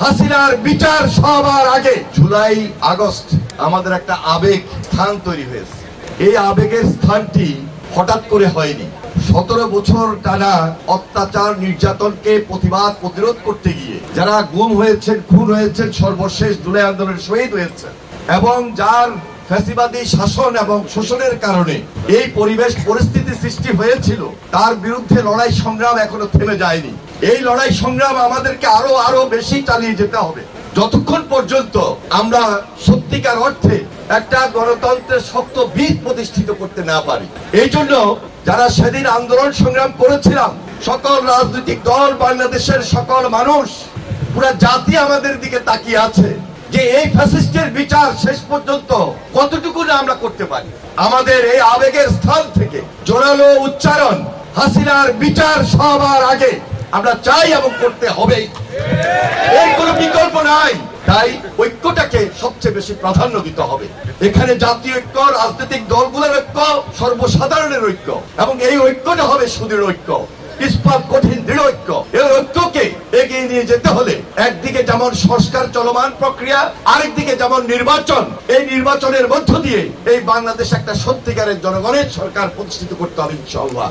হাসিনার বিচার সবার আগে জুলাই আগস্ট আমাদের একটা আবেগ স্থান তৈরি হয়েছে। এই আবেগের স্থানটি হঠাৎ করে হয়নি। 17 বছর টানা অত্যাচার নির্যাতনকে প্রতিরোধ করতে গিয়ে যারা গুম হয়েছেন, খুন হয়েছেন, সর্বশেষ জুলাই আন্দোলনের শহীদ হয়েছে এবং যার ফ্যাসিবাদী শাসন এবং শোষণের কারণে এই পরিস্থিতি সৃষ্টি হয়েছিল, তার বিরুদ্ধে লড়াই সংগ্রাম এখনো থেমে যায়নি। এই লড়াই সংগ্রাম আমাদেরকে আরো বেশি চালিয়ে যেতে হবে যতক্ষণ পর্যন্ত আমরা সত্যিকার অর্থে একটা গণতন্ত্রের শক্ত ভিত প্রতিষ্ঠিত করতে না পারি। এই জন্য যারা সেদিন আন্দোলন সংগ্রাম করেছিলাম, সকল রাজনৈতিক দল, বাংলাদেশের সকল মানুষ, পুরো জাতি আমাদের দিকে তাকিয়ে আছে যে এই ফ্যাসিস্টের বিচার শেষ পর্যন্ত কতটুকু না আমরা করতে পারি। আমাদের এই আবেগের স্থান থেকে জোরালো উচ্চারণ, হাসিনার বিচার সবার আগে আমরা চাই এবং করতে হবে, এর কোনো বিকল্প নাই। তাই ঐক্যটাকে সবচেয়ে বেশি প্রাধান্য দিতে হবে। এখানে জাতীয় ঐক্য, রাজনৈতিক দলগুলোর ঐক্য, সর্বসাধারণের ঐক্য, এবং এই ঐক্যটা হবে সুদৃঢ় ঐক্য, ইস্পাত কঠিন দৃঢ় ঐক্য। এই ঐক্যকে এগিয়ে নিয়ে যেতে হলে একদিকে যেমন সংস্কার চলমান প্রক্রিয়া, আরেকদিকে যেমন নির্বাচন, এই নির্বাচনের মধ্য দিয়ে এই বাংলাদেশ একটা সত্যিকারের জনগণের সরকার প্রতিষ্ঠিত করতে হবে ইনশাআল্লাহ।